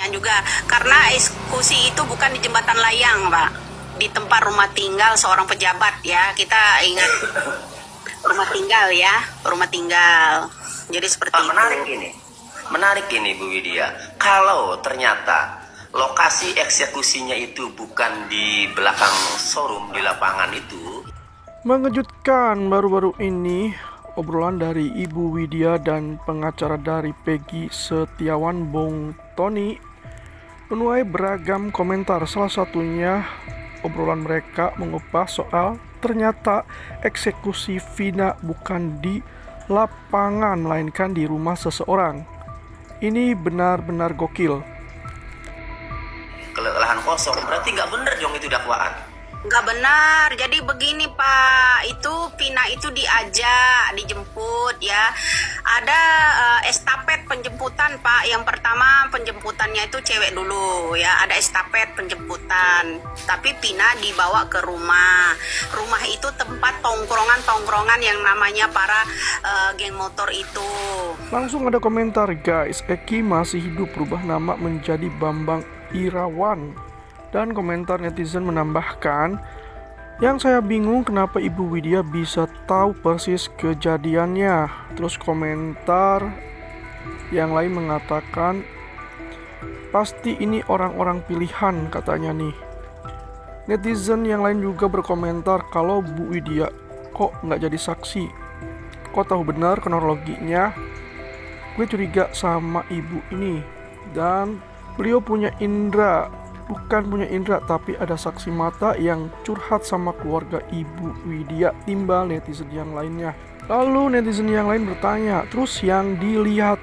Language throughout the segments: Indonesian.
pertanyaan juga. Karena eksekusi itu bukan di jembatan layang, Pak. Di tempat rumah tinggal seorang pejabat ya. Kita ingat rumah tinggal ya, rumah tinggal. Jadi seperti itu. Menarik ini Bu Widya. Kalau ternyata lokasi eksekusinya itu bukan di belakang showroom di lapangan itu. Mengejutkan, baru-baru ini obrolan dari Ibu Widya dan pengacara dari Peggy Setiawan, Bung Tony, menuai beragam komentar. Salah satunya obrolan mereka mengupas soal ternyata eksekusi Vina bukan di lapangan melainkan di rumah seseorang. Ini benar-benar gokil. Lahan kosong berarti nggak bener dong itu dakwaan. Nggak benar. Jadi begini Pak, itu Vina itu diajak, dijemput ya. Ada estafet penjemputan Pak. Yang pertama penjemputannya itu cewek dulu ya. Ada estafet penjemputan. Tapi Vina dibawa ke rumah. Rumah itu tempat tongkrongan yang namanya para geng motor itu. Langsung ada komentar, guys, Eki masih hidup, berubah nama menjadi Bambang Irawan. Dan komentar netizen menambahkan, yang saya bingung kenapa Ibu Widya bisa tahu persis kejadiannya. Terus komentar yang lain mengatakan, pasti ini orang-orang pilihan katanya nih. Netizen yang lain juga berkomentar kalau Bu Widya kok nggak jadi saksi. Kok tahu benar kronologinya? Gue curiga sama ibu ini. Dan beliau punya indera. Bukan punya indera, tapi ada saksi mata yang curhat sama keluarga Ibu Widya, timbal netizen yang lainnya. Lalu netizen yang lain bertanya, terus yang dilihat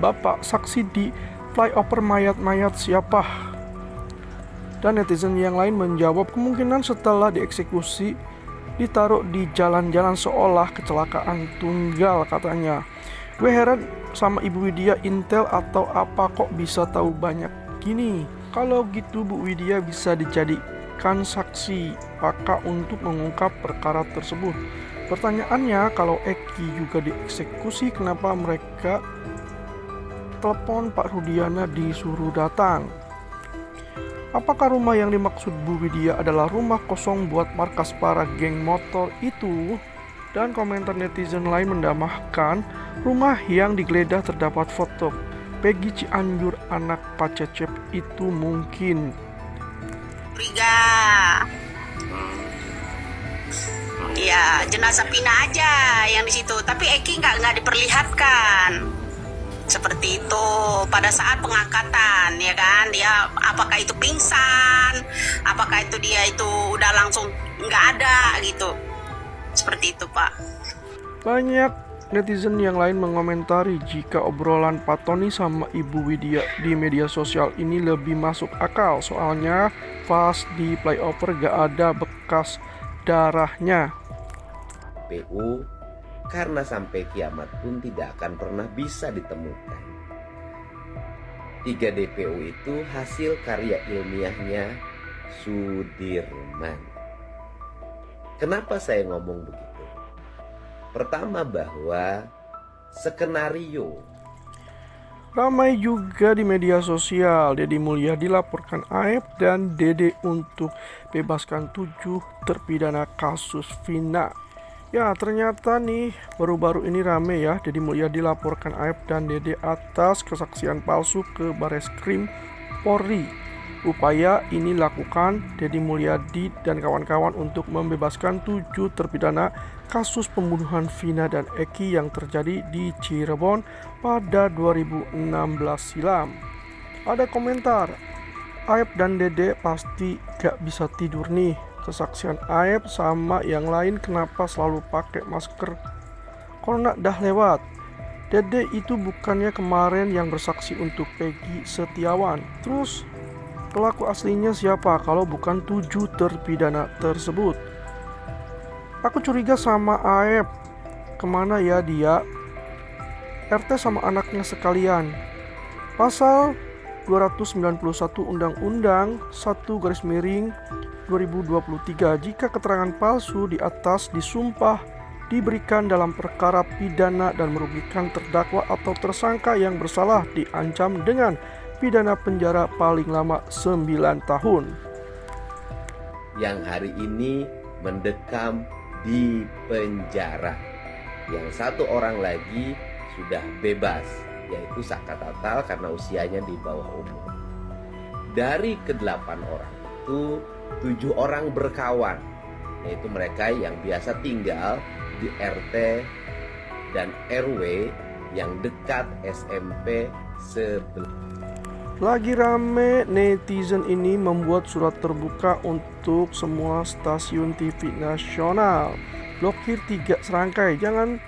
Bapak saksi di flyover mayat-mayat siapa? Dan netizen yang lain menjawab kemungkinan setelah dieksekusi ditaruh di jalan-jalan seolah kecelakaan tunggal katanya. Gue heran sama Ibu Widya, intel atau apa kok bisa tahu banyak gini. Kalau gitu Bu Widya bisa dijadikan saksi pakar untuk mengungkap perkara tersebut. Pertanyaannya, kalau Eki juga dieksekusi, kenapa mereka telepon Pak Rudiana disuruh datang? Apakah rumah yang dimaksud Bu Widya adalah rumah kosong buat markas para geng motor itu? Dan komentar netizen lain menambahkan, rumah yang digeledah terdapat foto Peggy Cianjur, anak Pak Cecep itu mungkin. Riga. Ya, jenazah Vina aja yang di situ. Tapi Eki nggak diperlihatkan. Seperti itu pada saat pengangkatan, ya kan? Dia apakah itu pingsan? Apakah itu dia itu udah langsung nggak ada gitu? Seperti itu, Pak. Banyak netizen yang lain mengomentari jika obrolan Pak Tony sama Ibu Widya di media sosial ini lebih masuk akal. Soalnya pas di flyover gak ada bekas darahnya. PU karena sampai kiamat pun tidak akan pernah bisa ditemukan. 3 DPO itu hasil karya ilmiahnya Sudirman. Kenapa saya ngomong begitu? Pertama, bahwa skenario. Ramai juga di media sosial, Deddy Mulyadi dilaporkan Aep dan Dede untuk bebaskan 7 terpidana kasus Vina. Ya, ternyata nih baru-baru ini rame ya, Deddy Mulyadi dilaporkan Aep dan Dede atas kesaksian palsu ke Bareskrim Polri. Upaya ini lakukan Deddy Mulyadi dan kawan-kawan untuk membebaskan 7 terpidana kasus pembunuhan Vina dan Eki yang terjadi di Cirebon pada 2016 silam. Ada komentar, Aep dan Dede pasti gak bisa tidur nih. Kesaksian Aep sama yang lain kenapa selalu pakai masker? Corona dah lewat. Dede itu bukannya kemarin yang bersaksi untuk Peggy Setiawan. Terus pelaku aslinya siapa kalau bukan 7 terpidana tersebut? Aku curiga sama Aep. Kemana ya dia? RT sama anaknya sekalian. Pasal 291 Undang-Undang 1/2023, jika keterangan palsu di atas disumpah diberikan dalam perkara pidana dan merugikan terdakwa atau tersangka yang bersalah, diancam dengan pidana penjara paling lama 9 tahun. Yang hari ini mendekam di penjara. Yang satu orang lagi sudah bebas, yaitu Saka Tatal karena usianya di bawah umur. Dari ke-8 orang itu 7 orang berkawan, yaitu mereka yang biasa tinggal di RT dan RW yang dekat SMP sebelah. Lagi rame, netizen ini membuat surat terbuka untuk semua stasiun TV nasional. Blokir 3 serangkai, jangan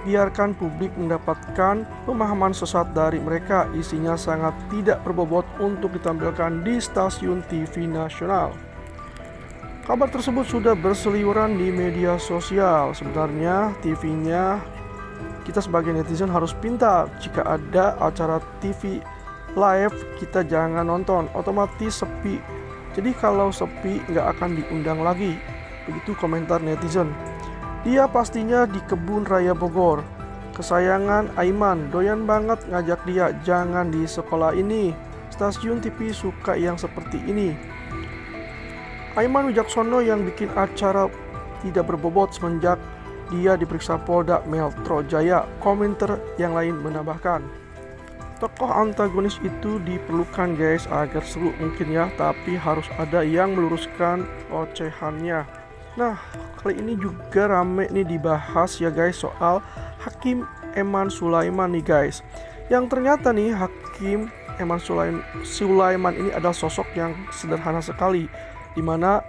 biarkan publik mendapatkan pemahaman sesat dari mereka. Isinya sangat tidak berbobot untuk ditampilkan di stasiun TV nasional. Kabar tersebut sudah berseliweran di media sosial. Sebenarnya TV-nya, kita sebagai netizen harus pintar. Jika ada acara TV live, kita jangan nonton, otomatis sepi. Jadi kalau sepi nggak akan diundang lagi. Begitu komentar netizen. Dia pastinya di Kebun Raya Bogor. Kesayangan Aiman, doyan banget ngajak dia. Jangan di sekolah ini. Stasiun TV suka yang seperti ini. Aiman Wijaksono yang bikin acara tidak berbobot semenjak dia diperiksa Polda Metro Jaya. Komentar yang lain menambahkan, tokoh antagonis itu diperlukan guys agar seru mungkin ya, tapi harus ada yang meluruskan ocehannya. Nah, kali ini juga rame nih dibahas ya guys soal Hakim Eman Sulaiman nih guys. Yang ternyata nih Hakim Eman Sulaiman ini adalah sosok yang sederhana sekali, dimana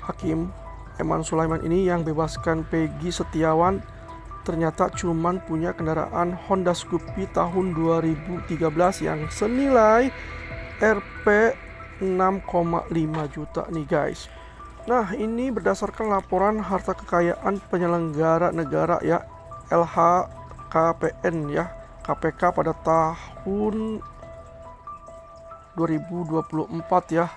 Hakim Eman Sulaiman ini yang bebaskan Peggy Setiawan ternyata cuman punya kendaraan Honda Scoopy tahun 2013 yang senilai Rp 6,5 juta nih guys. Nah, ini berdasarkan laporan harta kekayaan penyelenggara negara ya, LHKPN ya, KPK pada tahun 2024 ya.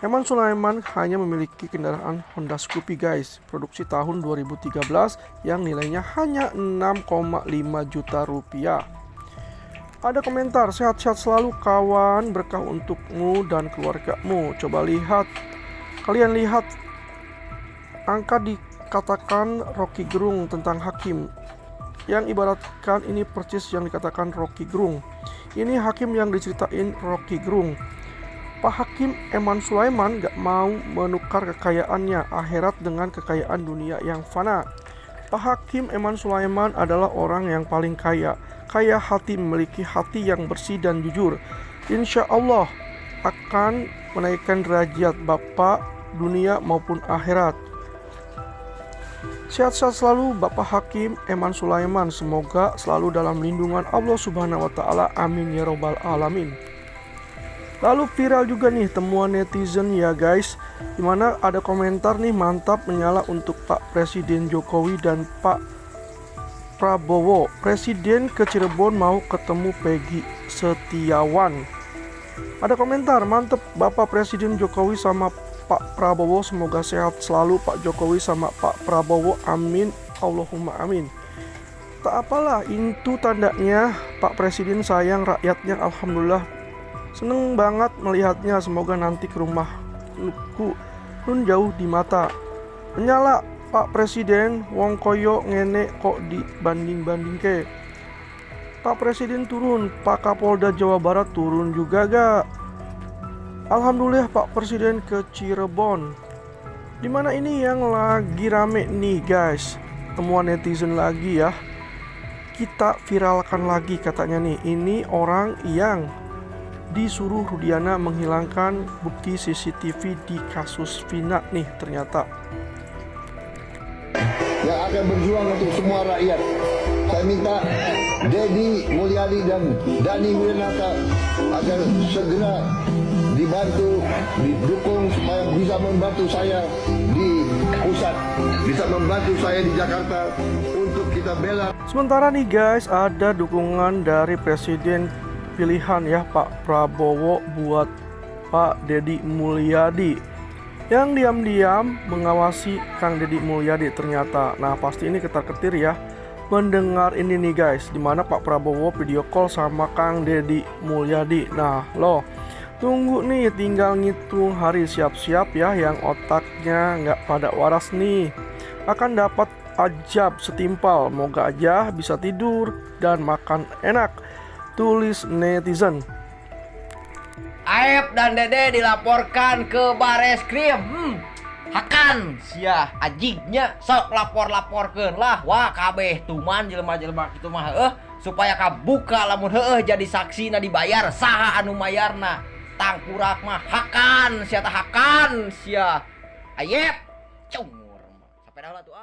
Eman Sulaiman hanya memiliki kendaraan Honda Scoopy guys, produksi tahun 2013 yang nilainya hanya 6,5 juta rupiah. Ada komentar, sehat-sehat selalu kawan, berkah untukmu dan keluargamu. Coba lihat, kalian lihat angka dikatakan Rocky Gerung tentang Hakim, yang ibaratkan ini persis yang dikatakan Rocky Gerung. Ini Hakim yang diceritain Rocky Gerung. Pak Hakim Eman Sulaiman gak mau menukar kekayaannya akhirat dengan kekayaan dunia yang fana. Pak Hakim Eman Sulaiman adalah orang yang paling kaya hati, memiliki hati yang bersih dan jujur. Insya Allah akan menaikkan derajat Bapak dunia maupun akhirat. Sehat-sehat selalu Bapak Hakim Eman Sulaiman, semoga selalu dalam lindungan Allah Subhanahu wa Ta'ala, amin ya robbal alamin. Lalu viral juga nih temuan netizen ya guys, dimana ada komentar nih, mantap menyala untuk Pak Presiden Jokowi dan Pak Prabowo. Presiden ke Cirebon mau ketemu Peggy Setiawan. Ada komentar, mantep Bapak Presiden Jokowi sama Pak Prabowo, semoga sehat selalu Pak Jokowi sama Pak Prabowo, amin Allahumma amin. Tak apalah, itu tandanya Pak Presiden sayang rakyatnya, alhamdulillah. Seneng banget melihatnya, semoga nanti ke rumahku nun jauh di mata. Menyala Pak Presiden, wong koyo ngene kok dibanding-banding ke. Pak Presiden turun, Pak Kapolda Jawa Barat turun juga gak? Alhamdulillah Pak Presiden ke Cirebon. Dimana ini yang lagi rame nih guys, temuan netizen lagi ya. Kita viralkan lagi katanya nih, ini orang yang disuruh Rudiana menghilangkan bukti CCTV di kasus Vina nih ternyata. Yang akan berjuang untuk semua rakyat. Saya minta Deddy Mulyadi dan Dhani Wiranata agar segera dibantu, didukung supaya bisa membantu saya di pusat, bisa membantu saya di Jakarta untuk kita bela. Sementara nih guys, ada dukungan dari Presiden pilihan ya Pak Prabowo buat Pak Deddy Mulyadi yang diam-diam mengawasi Kang Deddy Mulyadi ternyata. Nah, pasti ini ketar-ketir ya. mendengar ini nih guys, dimana Pak Prabowo video call sama Kang Deddy Mulyadi. Nah lo tunggu nih, tinggal ngitung hari, siap-siap ya yang otaknya nggak pada waras nih akan dapat ajab setimpal. Moga aja bisa tidur dan makan enak, tulis netizen. Aep dan Dede dilaporkan ke Bareskrim. Hakan sia ajignya sok lapor-laporkeun lah. Wah kabeh tuman jelema-jelema kitu mah supaya kabuka lamun jadi saksi na dibayar saha anu mayarna. Tangkurak mah Hakan sia tah Hakan sia. Ayep cungur. Sampai dah lah tuh